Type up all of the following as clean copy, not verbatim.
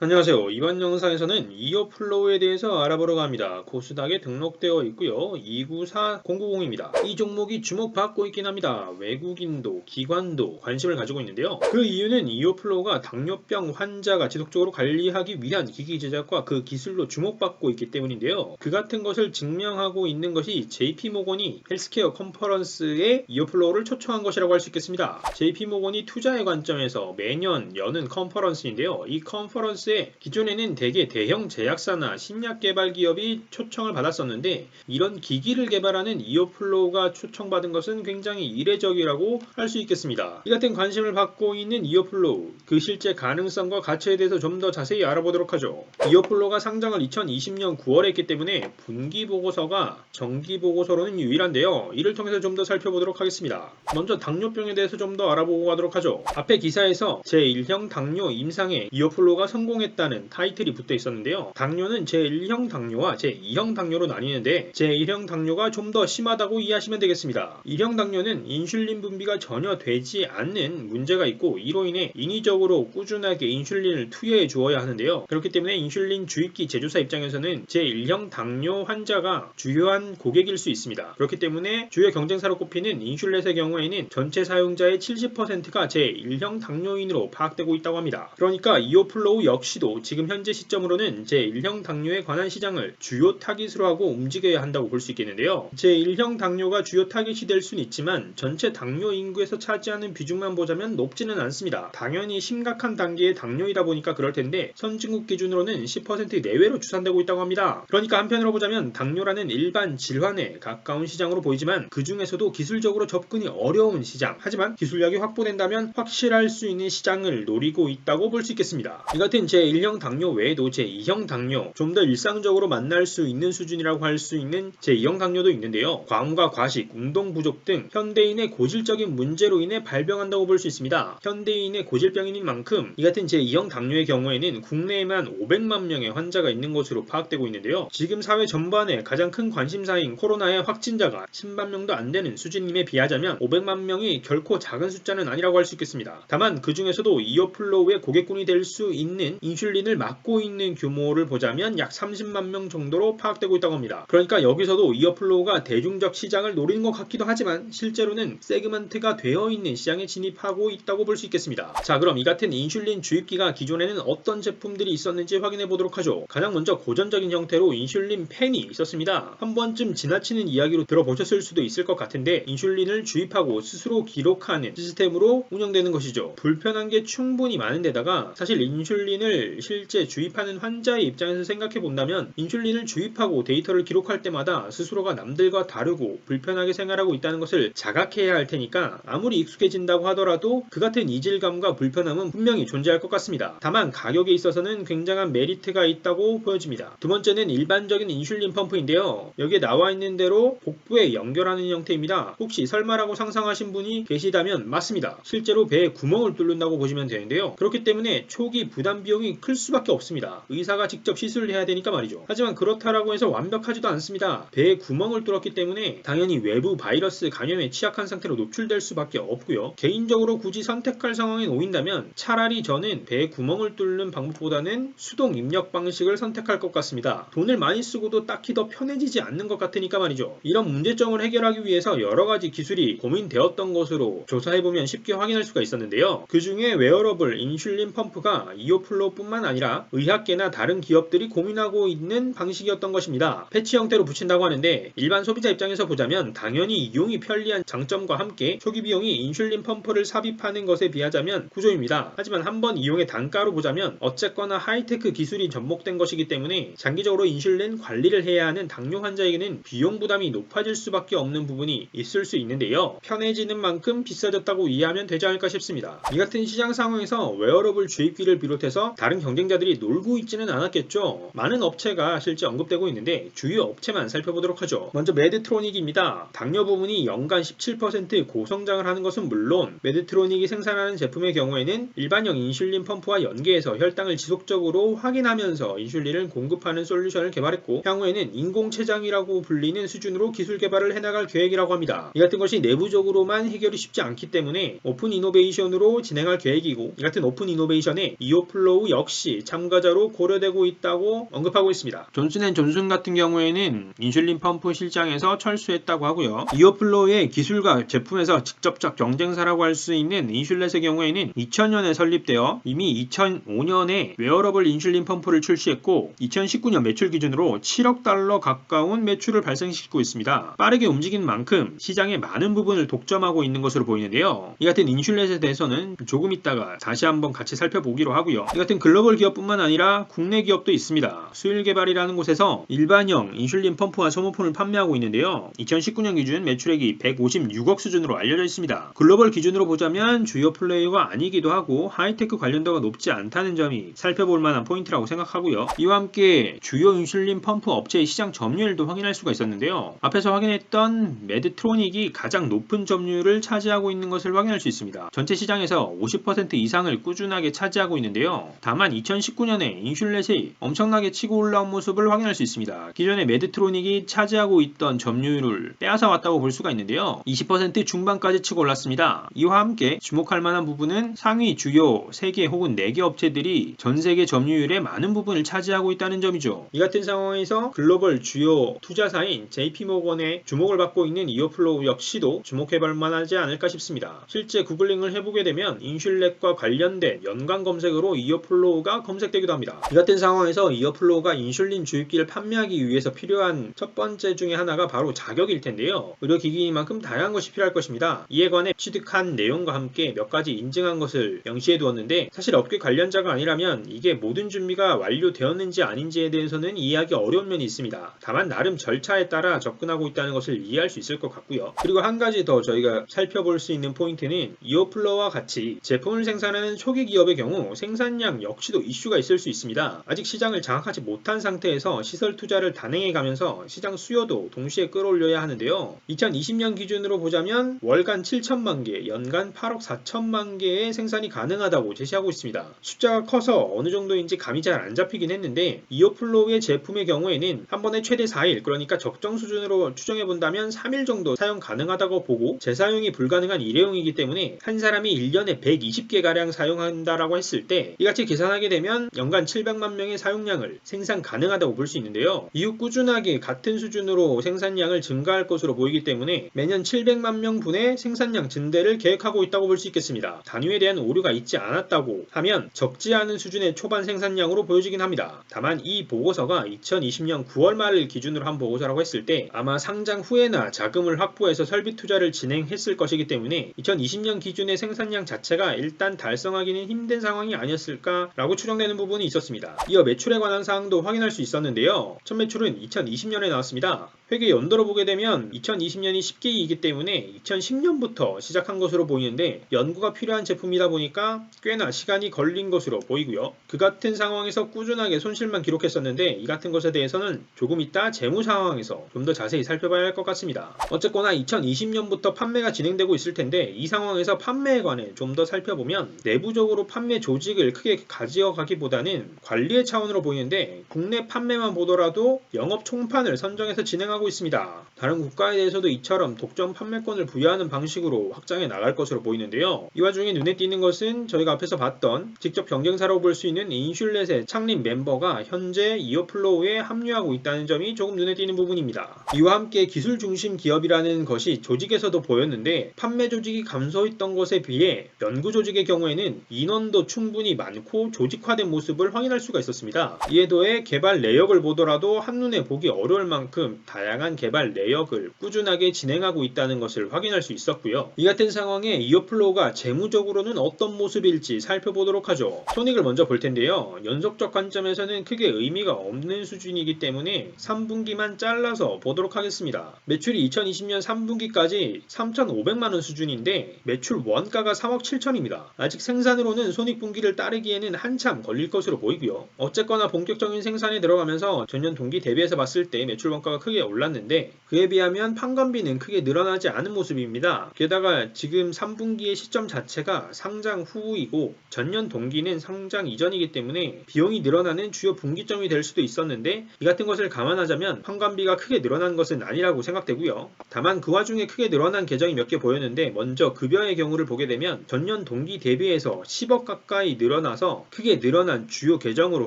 안녕하세요. 이번 영상에서는 이어플로우에 대해서 알아보려고 합니다. 코스닥에 등록되어 있고요. 294090입니다. 이 종목이 주목받고 있긴 합니다. 외국인도, 기관도 관심을 가지고 있는데요. 그 이유는 이어플로우가 당뇨병 환자가 지속적으로 관리하기 위한 기기 제작과 그 기술로 주목받고 있기 때문인데요. 그 같은 것을 증명하고 있는 것이 JP모건이 헬스케어 컨퍼런스에 이어플로우를 초청한 것이라고 할 수 있겠습니다. JP모건이 투자의 관점에서 매년 여는 컨퍼런스인데요. 이 컨퍼런스 기존에는 대개 대형 제약사나 신약 개발 기업이 초청을 받았었는데 이런 기기를 개발하는 이어플로우가 초청받은 것은 굉장히 이례적이라고 할 수 있겠습니다. 이 같은 관심을 받고 있는 이어플로우, 그 실제 가능성과 가치에 대해서 좀 더 자세히 알아보도록 하죠. 이어플로우가 상장을 2020년 9월에 했기 때문에 분기 보고서가 정기 보고서로는 유일한데요. 이를 통해서 좀 더 살펴보도록 하겠습니다. 먼저 당뇨병에 대해서 좀 더 알아보고 가도록 하죠. 앞에 기사에서 제1형 당뇨 임상에 이어플로우가 성공했다는 타이틀이 붙어 있었는데요. 당뇨는 제1형 당뇨와 제2형 당뇨로 나뉘는데 제1형 당뇨가 좀 더 심하다고 이해하시면 되겠습니다. 1형 당뇨는 인슐린 분비가 전혀 되지 않는 문제가 있고 이로 인해 인위적으로 꾸준하게 인슐린을 투여해 주어야 하는데요. 그렇기 때문에 인슐린 주입기 제조사 입장에서는 제1형 당뇨 환자가 주요한 고객일 수 있습니다. 그렇기 때문에 주요 경쟁사로 꼽히는 인슐렛의 경우에는 전체 사용자의 70%가 제1형 당뇨인으로 파악되고 있다고 합니다. 그러니까 이어플로우 역시도 지금 현재 시점으로는 제1형 당뇨에 관한 시장을 주요 타깃으로 하고 움직여야 한다고 볼 수 있겠는데요. 제1형 당뇨가 주요 타깃이 될 수는 있지만 전체 당뇨 인구에서 차지하는 비중만 보자면 높지는 않습니다. 당연히 심각한 단계의 당뇨이다 보니까 그럴 텐데 선진국 기준으로는 10% 내외로 추산되고 있다고 합니다. 그러니까 한편으로 보자면 당뇨라는 일반 질환에 가까운 시장으로 보이지만 그 중에서도 기술적으로 접근이 어려운 시장, 하지만 기술력이 확보된다면 확실할 수 있는 시장을 노리고 있다고 볼 수 있겠습니다. 이 같은 제1형 당뇨 외에도 제2형 당뇨, 좀 더 일상적으로 만날 수 있는 수준이라고 할 수 있는 제2형 당뇨도 있는데요. 과음과 과식, 운동 부족 등 현대인의 고질적인 문제로 인해 발병한다고 볼 수 있습니다. 현대인의 고질병인 만큼 이 같은 제2형 당뇨의 경우에는 국내에만 500만 명의 환자가 있는 것으로 파악되고 있는데요. 지금 사회 전반에 가장 큰 관심사인 코로나의 확진자가 10만 명도 안 되는 수준임에 비하자면 500만 명이 결코 작은 숫자는 아니라고 할 수 있겠습니다. 다만 그 중에서도 이어플로우의 고객군이 될 수 있는 인슐린을 맞고 있는 규모를 보자면 약 30만 명 정도로 파악되고 있다고 합니다. 그러니까 여기서도 이어플로우가 대중적 시장을 노리는 것 같기도 하지만 실제로는 세그먼트가 되어 있는 시장에 진입하고 있다고 볼 수 있겠습니다. 자, 그럼 이 같은 인슐린 주입기가 기존에는 어떤 제품들이 있었는지 확인해 보도록 하죠. 가장 먼저 고전적인 형태로 인슐린 펜이 있었습니다. 한 번쯤 지나치는 이야기로 들어보셨을 수도 있을 것 같은데 인슐린을 주입하고 스스로 기록하는 시스템으로 운영되는 것이죠. 불편한 게 충분히 많은데다가 사실 인슐린을 실제 주입하는 환자의 입장에서 생각해 본다면 인슐린을 주입하고 데이터를 기록할 때마다 스스로가 남들과 다르고 불편하게 생활하고 있다는 것을 자각해야 할 테니까 아무리 익숙해진다고 하더라도 그 같은 이질감과 불편함은 분명히 존재할 것 같습니다. 다만 가격에 있어서는 굉장한 메리트가 있다고 보여집니다. 두 번째는 일반적인 인슐린 펌프인데요. 여기에 나와 있는 대로 복부에 연결하는 형태입니다. 혹시 설마라고 상상하신 분이 계시다면 맞습니다. 실제로 배에 구멍을 뚫는다고 보시면 되는데요. 그렇기 때문에 초기 부담 비용이 클 수밖에 없습니다. 의사가 직접 시술을 해야 되니까 말이죠. 하지만 그렇다라고 해서 완벽하지도 않습니다. 배에 구멍을 뚫었기 때문에 당연히 외부 바이러스 감염에 취약한 상태로 노출될 수밖에 없고요. 개인적으로 굳이 선택할 상황에 놓인다면 차라리 저는 배에 구멍을 뚫는 방법보다는 수동 입력 방식을 선택할 것 같습니다. 돈을 많이 쓰고도 딱히 더 편해지지 않는 것 같으니까 말이죠. 이런 문제점을 해결하기 위해서 여러가지 기술이 고민되었던 것으로 조사해보면 쉽게 확인할 수가 있었는데요. 그 중에 웨어러블 인슐린 펌프가 이어플로우뿐만 아니라 의학계나 다른 기업들이 고민하고 있는 방식이었던 것입니다. 패치 형태로 붙인다고 하는데 일반 소비자 입장에서 보자면 당연히 이용이 편리한 장점과 함께 초기 비용이 인슐린 펌프를 삽입하는 것에 비하자면 구조입니다. 하지만 한번 이용의 단가로 보자면 어쨌거나 하이테크 기술이 접목된 것이기 때문에 장기적으로 인슐린 관리를 해야 하는 당뇨 환자에게는 비용 부담이 높아질 수밖에 없는 부분이 있을 수 있는데요. 편해지는 만큼 비싸졌다고 이해하면 되지 않을까 싶습니다. 이 같은 시장 상황에서 웨어러블 주입기를 비롯해서 다른 경쟁자들이 놀고 있지는 않았겠죠. 많은 업체가 실제 언급되고 있는데 주요 업체만 살펴보도록 하죠. 먼저 메드트로닉입니다. 당뇨 부문이 연간 17% 고성장을 하는 것은 물론 메드트로닉이 생산하는 제품의 경우에는 일반형 인슐린 펌프와 연계해서 혈당을 지속적으로 확인하면서 인슐린을 공급하는 솔루션을 개발했고 향후에는 인공췌장이라고 불리는 수준으로 기술 개발을 해나갈 계획이라고 합니다. 이 같은 것이 내부적으로만 해결이 쉽지 않기 때문에 오픈 이노베이션으로 진행할 계획이고 이 같은 오픈 이노베이션에 이어플로우 역시 참가자로 고려되고 있다고 언급하고 있습니다. 존슨앤존슨 같은 경우에는 인슐린 펌프 실장에서 철수했다고 하고요. 이어플로우의 기술과 제품에서 직접적 경쟁사라고 할 수 있는 인슐렛의 경우에는 2000년에 설립되어 이미 2005년에 웨어러블 인슐린 펌프를 출시했고 2019년 매출 기준으로 7억 달러 가까운 매출을 발생시키고 있습니다. 빠르게 움직이는 만큼 시장의 많은 부분을 독점하고 있는 것으로 보이는데요. 이 같은 인슐렛에 대해서는 조금 있다가 다시 한번 같이 살펴보기로 하고요. 이 같은 글로벌 기업뿐만 아니라 국내 기업도 있습니다. 수일개발이라는 곳에서 일반형 인슐린 펌프와 소모품을 판매하고 있는데요. 2019년 기준 매출액이 156억 수준으로 알려져 있습니다. 글로벌 기준으로 보자면 주요 플레이어가 아니기도 하고 하이테크 관련도가 높지 않다는 점이 살펴볼 만한 포인트라고 생각하고요. 이와 함께 주요 인슐린 펌프 업체의 시장 점유율도 확인할 수가 있었는데요. 앞에서 확인했던 메드트로닉이 가장 높은 점유율을 차지하고 있는 것을 확인할 수 있습니다. 전체 시장에서 50% 이상을 꾸준하게 차지하고 있는데요. 다만 2019년에 인슐렛이 엄청나게 치고 올라온 모습을 확인할 수 있습니다. 기존의 메드트로닉이 차지하고 있던 점유율을 빼앗아 왔다고 볼 수가 있는데요. 20% 중반까지 치고 올랐습니다. 이와 함께 주목할 만한 부분은 상위 주요 3개 혹은 4개 업체들이 전 세계 점유율의 많은 부분을 차지하고 있다는 점이죠. 이 같은 상황에서 글로벌 주요 투자사인 JP모건의 주목을 받고 있는 이어플로우 역시도 주목해볼 만하지 않을까 싶습니다. 실제 구글링을 해보게 되면 인슐렛과 관련된 연관 검색어로 이어플로우가 검색되기도 합니다. 이 같은 상황에서 이어플로우가 인슐린 주입기를 판매하기 위해서 필요한 첫 번째 중에 하나가 바로 자격일 텐데요. 의료기기이만큼 다양한 것이 필요할 것입니다. 이에 관해 취득한 내용과 함께 몇 가지 인증한 것을 명시해 두었는데 사실 업계 관련자가 아니라면 이게 모든 준비가 완료되었는지 아닌지에 대해서는 이해하기 어려운 면이 있습니다. 다만 나름 절차에 따라 접근하고 있다는 것을 이해할 수 있을 것 같고요. 그리고 한 가지 더 저희가 살펴볼 수 있는 포인트는 이어플로우와 같이 제품을 생산하는 초기 기업의 경우 생산량 역시도 이슈가 있을 수 있습니다. 아직 시장을 장악하지 못한 상태에서 시설 투자를 단행해 가면서 시장 수요도 동시에 끌어올려야 하는데요. 2020년 기준으로 보자면 월간 7천만 개, 연간 8억 4천만 개의 생산이 가능하다고 제시하고 있습니다. 숫자가 커서 어느 정도인지 감이 잘 안 잡히긴 했는데 이어플로우의 제품의 경우에는 한 번에 최대 4일, 그러니까 적정 수준으로 추정해 본다면 3일 정도 사용 가능하다고 보고 재사용이 불가능한 일회용이기 때문에 한 사람이 1년에 120개가량 사용한다라고 했을 때 이같이 계산하게 되면 연간 700만 명의 사용량을 생산 가능하다고 볼 수 있는데요. 이후 꾸준하게 같은 수준으로 생산량을 증가할 것으로 보이기 때문에 매년 700만 명 분의 생산량 증대를 계획하고 있다고 볼 수 있겠습니다. 단위에 대한 오류가 있지 않았다고 하면 적지 않은 수준의 초반 생산량으로 보여지긴 합니다. 다만 이 보고서가 2020년 9월 말을 기준으로 한 보고서라고 했을 때 아마 상장 후에나 자금을 확보해서 설비 투자를 진행했을 것이기 때문에 2020년 기준의 생산량 자체가 일단 달성하기는 힘든 상황이 아니었을까라고 추정되는 부분이 있었습니다. 이어 매출에 관한 사항도 확인할 수 있었는데요. 첫 매출은 2020년에 나왔습니다. 회계 연도로 보게 되면 2020년이 10기이기 때문에 2010년부터 시작한 것으로 보이는데 연구가 필요한 제품이다 보니까 꽤나 시간이 걸린 것으로 보이고요. 그 같은 상황에서 꾸준하게 손실만 기록했었는데 이 같은 것에 대해서는 조금 이따 재무 상황에서 좀 더 자세히 살펴봐야 할 것 같습니다. 어쨌거나 2020년부터 판매가 진행되고 있을 텐데 이 상황에서 판매에 관해 좀 더 살펴보면 내부적으로 판매 조직을 크게 가지어가기보다는 관리의 차원으로 보이는데 국내 판매만 보더라도 영업 총판을 선정해서 진행하고 있습니다. 다른 국가에 대해서도 이처럼 독점 판매권을 부여하는 방식으로 확장해 나갈 것으로 보이는데요. 이 와중에 눈에 띄는 것은 저희가 앞에서 봤던 직접 경쟁사라고 볼 수 있는 인슐렛의 창립 멤버가 현재 이어플로우에 합류하고 있다는 점이 조금 눈에 띄는 부분입니다. 이와 함께 기술 중심 기업이라는 것이 조직에서도 보였는데 판매 조직이 감소했던 것에 비해 연구 조직의 경우에는 인원도 충분히 많고 조직화된 모습을 확인할 수가 있었습니다. 이에 더해 개발 내역을 보더라도 한눈에 보기 어려울 만큼 다양한 개발 내역을 꾸준하게 진행하고 있다는 것을 확인할 수 있었고요. 이 같은 상황에 이어플로우가 재무적으로는 어떤 모습일지 살펴보도록 하죠. 손익을 먼저 볼 텐데요. 연속적 관점에서는 크게 의미가 없는 수준이기 때문에 3분기만 잘라서 보도록 하겠습니다. 매출이 2020년 3분기까지 3,500만원 수준인데 매출 원가가 3억 7천입니다. 아직 생산으로는 손익분기를 따르기에는 한참 걸릴 것으로 보이고요. 어쨌거나 본격적인 생산에 들어가면서 전년 동기 대비해서 봤을 때 매출 원가가 크게 올랐습니다. 올랐는데 그에 비하면 판관비는 크게 늘어나지 않은 모습입니다. 게다가 지금 3분기의 시점 자체가 상장 후이고 전년 동기는 상장 이전이기 때문에 비용이 늘어나는 주요 분기점이 될 수도 있었는데 이 같은 것을 감안하자면 판관비가 크게 늘어난 것은 아니라고 생각되고요. 다만 그 와중에 크게 늘어난 계정이 몇 개 보였는데 먼저 급여의 경우를 보게 되면 전년 동기 대비해서 10억 가까이 늘어나서 크게 늘어난 주요 계정으로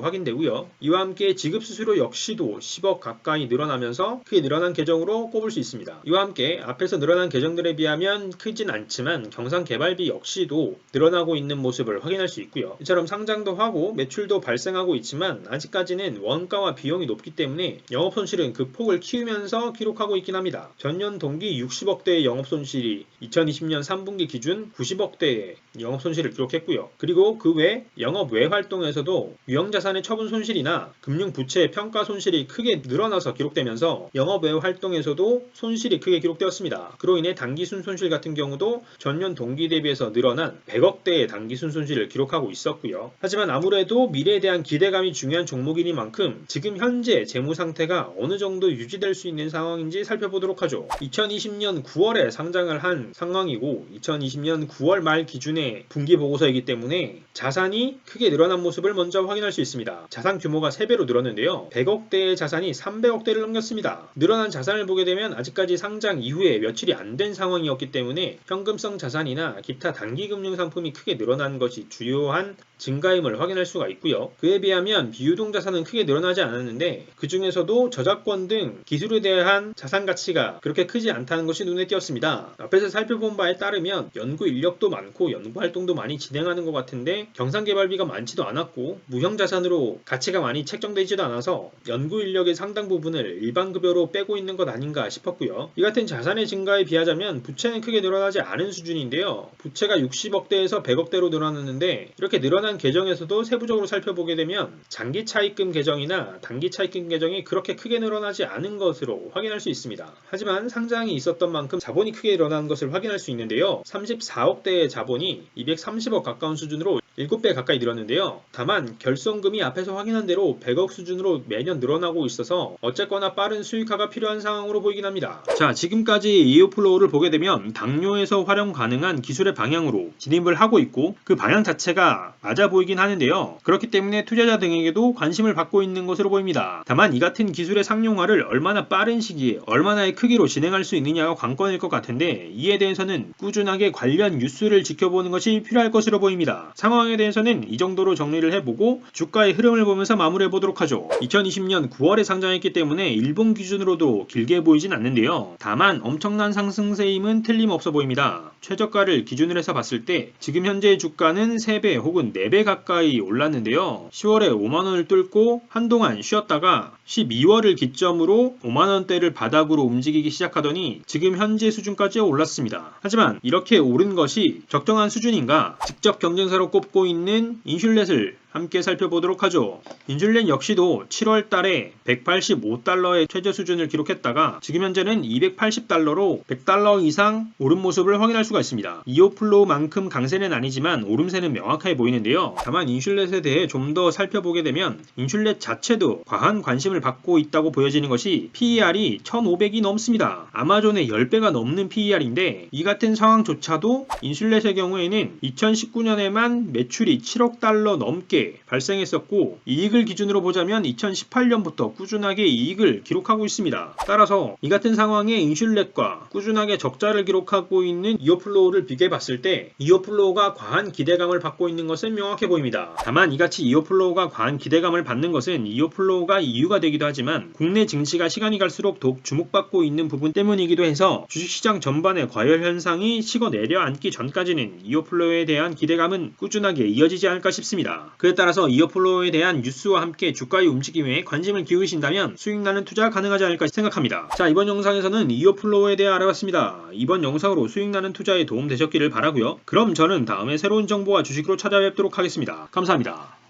확인되고요. 이와 함께 지급수수료 역시도 10억 가까이 늘어나면서 크게 늘어난 계정으로 꼽을 수 있습니다. 이와 함께 앞에서 늘어난 계정들에 비하면 크진 않지만 경상개발비 역시도 늘어나고 있는 모습을 확인할 수 있고요. 이처럼 상장도 하고 매출도 발생하고 있지만 아직까지는 원가와 비용이 높기 때문에 영업손실은 그 폭을 키우면서 기록하고 있긴 합니다. 전년 동기 60억대의 영업손실이 2020년 3분기 기준 90억대의 영업손실을 기록했고요. 그리고 그 외 영업 외 활동에서도 유형자산의 처분 손실이나 금융부채의 평가 손실이 크게 늘어나서 기록되면서 영업 외 활동에서도 손실이 크게 기록되었습니다. 그로 인해 당기순 손실 같은 경우도 전년 동기 대비해서 늘어난 100억대의 당기순 손실을 기록하고 있었고요. 하지만 아무래도 미래에 대한 기대감이 중요한 종목이니만큼 지금 현재 재무 상태가 어느 정도 유지될 수 있는 상황인지 살펴보도록 하죠. 2020년 9월에 상장을 한 상황이고 2020년 9월 말 기준의 분기 보고서이기 때문에 자산이 크게 늘어난 모습을 먼저 확인할 수 있습니다. 자산 규모가 3배로 늘었는데요. 100억대의 자산이 300억대를 넘겼습니다. 늘어난 자산을 보게 되면 아직까지 상장 이후에 며칠이 안 된 상황이었기 때문에 현금성 자산이나 기타 단기금융 상품이 크게 늘어난 것이 주요한 증가임을 확인할 수가 있고요. 그에 비하면 비유동 자산은 크게 늘어나지 않았는데 그 중에서도 저작권 등 기술에 대한 자산 가치가 그렇게 크지 않다는 것이 눈에 띄었습니다. 앞에서 살펴본 바에 따르면 연구 인력도 많고 연구 활동도 많이 진행하는 것 같은데 경상개발비가 많지도 않았고 무형 자산으로 가치가 많이 책정되지도 않아서 연구 인력의 상당 부분을 일반 급여로 빼고 있는 것 아닌가 싶었고요. 이 같은 자산의 증가에 비하자면 부채는 크게 늘어나지 않은 수준인데요. 부채가 60억대에서 100억대로 늘어났는데 이렇게 늘어난 계정에서도 세부적으로 살펴보게 되면 장기 차입금 계정이나 단기 차입금 계정이 그렇게 크게 늘어나지 않은 것으로 확인할 수 있습니다. 하지만 상장이 있었던 만큼 자본이 크게 늘어난 것을 확인할 수 있는데요. 34억대의 자본이 230억 가까운 수준으로 7배 가까이 늘었는데요. 다만 결손금이 앞에서 확인한 대로 100억 수준으로 매년 늘어나고 있어서 어쨌거나 빠른 수익화가 필요한 상황으로 보이긴 합니다. 자, 지금까지 이오플로우를 보게 되면 당뇨에서 활용 가능한 기술의 방향으로 진입을 하고 있고 그 방향 자체가 맞아 보이긴 하는데요. 그렇기 때문에 투자자 등에게도 관심을 받고 있는 것으로 보입니다. 다만 이 같은 기술의 상용화를 얼마나 빠른 시기에 얼마나의 크기로 진행할 수 있느냐가 관건일 것 같은데 이에 대해서는 꾸준하게 관련 뉴스를 지켜보는 것이 필요할 것으로 보입니다. 상황에 대해서는 이 정도로 정리를 해보고 주가의 흐름을 보면서 마무리해보도록 하죠. 2020년 9월에 상장했기 때문에 일본 기준으로도 길게 보이진 않는데요. 다만 엄청난 상승세임은 틀림없어 보입니다. 최저가를 기준으로 해서 봤을 때 지금 현재 주가는 3배 혹은 4배 가까이 올랐는데요. 10월에 5만원을 뚫고 한동안 쉬었다가 12월을 기점으로 5만원대를 바닥으로 움직이기 시작하더니 지금 현재 수준까지 올랐습니다. 하지만 이렇게 오른 것이 적정한 수준인가? 직접 경쟁사로 꼽고 있는 인슐렛을 함께 살펴보도록 하죠. 인슐렛 역시도 7월 달에 185달러의 최저 수준을 기록했다가 지금 현재는 280달러로 100달러 이상 오른 모습을 확인할 수가 있습니다. 이오플로우만큼 강세는 아니지만 오름세는 명확하게 보이는데요. 다만 인슐렛에 대해 좀 더 살펴보게 되면 인슐렛 자체도 과한 관심을 받고 있다고 보여지는 것이 PER이 1500이 넘습니다. 아마존의 10배가 넘는 PER인데 이 같은 상황조차도 인슐렛의 경우에는 2019년에만 매출이 7억 달러 넘게 발생했었고 이익을 기준으로 보자면 2018년부터 꾸준하게 이익을 기록하고 있습니다. 따라서 이 같은 상황에 인슐렛과 꾸준하게 적자를 기록하고 있는 이오플로우를 비교해봤을 때 이오플로우가 과한 기대감을 받고 있는 것은 명확해 보입니다. 다만 이같이 이오플로우가 과한 기대감을 받는 것은 이오플로우가 이유가 되기도 하지만 국내 증시가 시간이 갈수록 더욱 주목받고 있는 부분 때문이기도 해서 주식시장 전반의 과열 현상이 식어 내려앉기 전까지는 이오플로우에 대한 기대감은 꾸준하게 이어지지 않을까 싶습니다. 그에 따라서 이어플로우에 대한 뉴스와 함께 주가의 움직임에 관심을 기울이신다면 수익나는 투자 가능하지 않을까 생각합니다. 자, 이번 영상에서는 이어플로우에 대해 알아봤습니다. 이번 영상으로 수익나는 투자에 도움 되셨기를 바라고요. 그럼 저는 다음에 새로운 정보와 주식으로 찾아뵙도록 하겠습니다. 감사합니다.